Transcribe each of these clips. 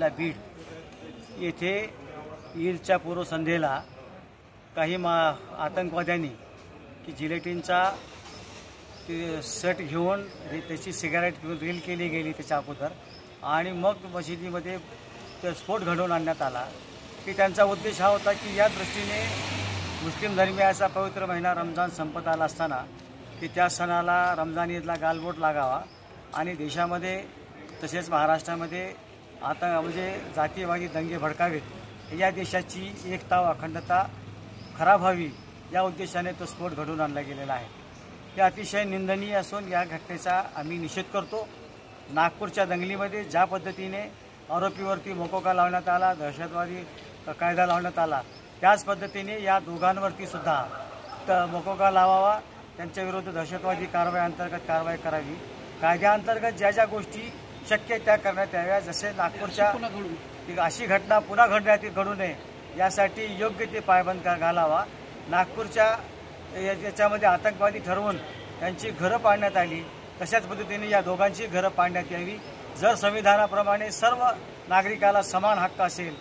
जिल्हा बीड येथे ईदच्या पूर्वसंध्येला काही आतंकवाद्यांनी की जिलेटिनचा सेट घेऊन त्याची सिगारेट घेऊन रील केली गेली त्याच्या अगोदर आणि मग मशिदीमध्ये स्फोट घडवून आणण्यात आला की त्यांचा उद्देश हा होता की या दृष्टीने मुस्लिम धर्मियाचा पवित्र महिना रमजान संपत आला असताना की त्या सणाला रमजान ईदला गालबोट लागावा आणि देशामध्ये तसेच महाराष्ट्रामध्ये आता म्हणजे जातीयवादी दंगे भडकावेत, या देशाची एकता व अखंडता खराब व्हावी या उद्देशाने तो स्फोट घडवून आणला गेलेला आहे। हे अतिशय निंदनीय असून या घटनेचा आम्ही निषेध करतो। नागपूरच्या दंगलीमध्ये ज्या पद्धतीने आरोपीवरती मोकोका लावण्यात आला, दहशतवादी कायदा लावण्यात आला, त्याच पद्धतीने या दोघांवरती सुद्धा मोकोका लावावा, त्यांच्याविरुद्ध दहशतवादी कारवाई अंतर्गत कारवाई करावी, कायद्याअंतर्गत ज्या ज्या गोष्टी शक्य त्या करण्यात याव्या। जसे नागपूरच्या अशी घटना पुन्हा घडू नये यासाठी योग्य ते पायबंद घालावा। नागपूरच्या याच्यामध्ये आतंकवादी ठरवून त्यांची घरं पाडण्यात आली, तशाच पद्धतीने या दोघांची घरं पाडण्यात यावी। जर संविधानाप्रमाणे सर्व नागरिकाला समान हक्क असेल,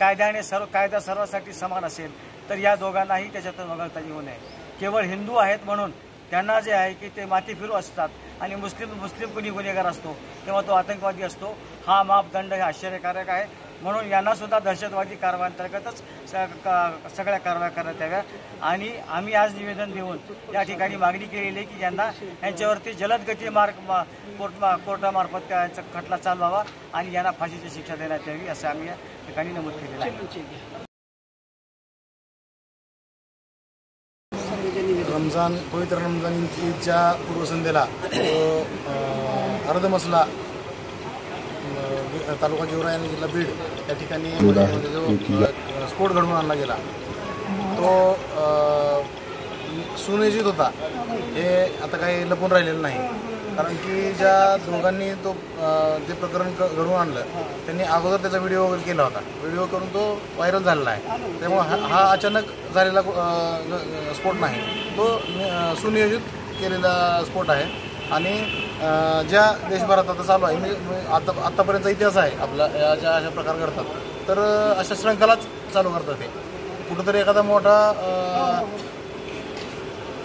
कायदा सर्वांसाठी समान असेल, तर या दोघांनाही त्याच्यातून वगळता येऊ नये। केवळ हिंदू आहेत म्हणून त्यांना जे आहे की ते माती फिरू असतात आणि मुस्लिम कुणी गुन्हेगार असतो तेव्हा तो आतंकवादी असतो, हा मापदंड हे आश्चर्यकारक आहे। म्हणून यांना सुद्धा दहशतवादी कारवायांतर्गतच सगळ्या कारवाया करण्यात याव्या आणि आम्ही आज निवेदन देऊन या ठिकाणी मागणी केलेली आहे की यांच्यावरती जलद गती कोर्टामार्फत यांचा खटला चालवावा आणि यांना फाशीची शिक्षा देण्यात यावी असं आम्ही या ठिकाणी नमूद केलेलं आहे। पवित्र रमजान ईदच्या पूर्वसंध्येला अर्धमसला तालुका गेवराई आणि जिल्हा बीड या ठिकाणी जो स्फोट घडवून आणला गेला तो सुनियोजित होता। हे आता काही लपून राहिलेलं नाही, कारण की ज्या दोघांनी तो जे प्रकरण घडवून आणलं त्यांनी अगोदर त्याचा व्हिडिओ वगैरे केला होता, व्हिडिओ करून तो व्हायरल झालेला आहे। त्यामुळे हा अचानक झालेला स्फोट नाही, तो सुनियोजित केलेला स्फोट आहे आणि ज्या देशभरात आता चालू आहे म्हणजे आतापर्यंतचा इतिहास आहे आपला, ज्या अशा प्रकार घडतात तर अशा श्रृंखलाच चालू करतात। ते कुठंतरी एखादा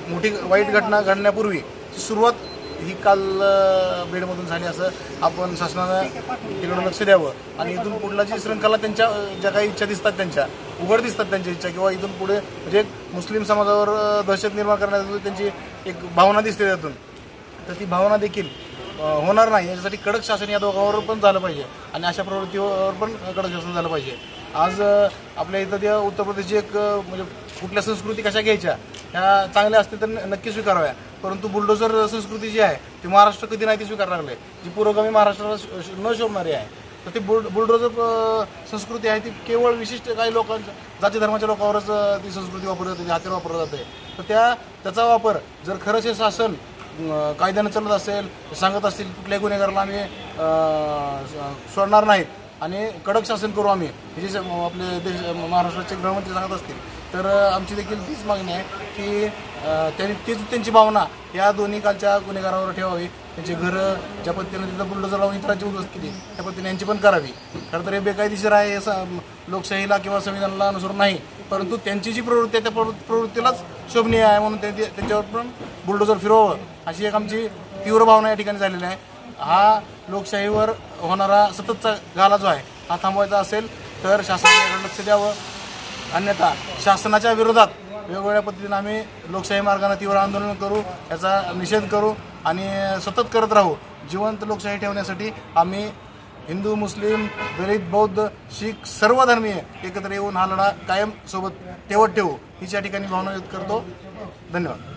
मोठी वाईट घटना घडण्यापूर्वी सुरुवात ही काल बीडमधून झाली असं आपण शासनानं तिकडून लक्ष द्यावं आणि इथून पुढला जी श्रृंखला त्यांच्या ज्या काही इच्छा दिसतात त्यांच्या उघड दिसतात त्यांच्या इच्छा किंवा इथून पुढे म्हणजे मुस्लिम समाजावर दहशत निर्माण करण्याची त्यांची एक भावना दिसते त्यातून, तर ती भावना देखील होणार नाही याच्यासाठी कडक शासन या दोघांवर पण झालं पाहिजे आणि अशा प्रवृत्तीवर पण कडक शासन झालं पाहिजे। आज आपल्या इथं त्या उत्तर प्रदेशची एक म्हणजे कुठल्या संस्कृती कशा घ्यायच्या ह्या चांगल्या असतील तर नक्की स्वीकाराव्या, परंतु बुलडोझर संस्कृती जी आहे ती महाराष्ट्र कधी नाही ती स्वीकारायला लागले, जी पुरोगामी महाराष्ट्राला न शोभणारी आहे। तर ती बुलडोझर संस्कृती आहे ती केवळ विशिष्ट काही लोकांच्या जाती धर्माच्या लोकांवरच ती संस्कृती वापरली जाते, हत्यार वापरलं जाते। तर त्याचा वापर जर खरंच हे शासन कायद्यानं चालत असेल, सांगत असतील कुठल्याही गुन्हेगाराला आम्ही सोडणार नाहीत आणि कडक शासन करू आम्ही, हे जे आपले देश महाराष्ट्राचे गृहमंत्री सांगत असतील तर आमची देखील तीच मागणी आहे की त्यांची भावना या दोन्ही कालच्या गुन्हेगारांवर ठेवावी। त्यांची घरं ज्या पद्धतीने तिथं बुलडोझर लावून इतरांची उद्ध्वस्त केली त्या पद्धतीने यांची पण करावी। खरं तर हे बेकायदेशीर आहे, लोकशाहीला किंवा संविधानाला अनुसरून नाही, परंतु त्यांची जी प्रवृत्ती आहे त्या प्रवृत्तीलाच शोभनीय आहे म्हणून त्यांच्यावर पण बुलडोझर फिरवावं अशी एक आमची तीव्र भावना या ठिकाणी झालेली आहे। हा लोकशाहीवर होणारा सततचा घाला जो आहे हा थांबवायचा असेल तर शासनाने लक्ष द्यावं, अन्यथा शासनाच्या विरोधात वेगवेगळ्या पद्धतीने आम्ही लोकशाही मार्गाने तीव्र आंदोलन करू, याचा निषेध करू आणि सतत करत राहू। जिवंत लोकशाही ठेवण्यासाठी आम्ही हिंदू, मुस्लिम, दलित, बौद्ध, शीख सर्व धर्मीय एकत्र येऊन हा लढा कायम सोबत ठेवत ठेवू हीच या ठिकाणी भावना व्यक्त करतो। धन्यवाद।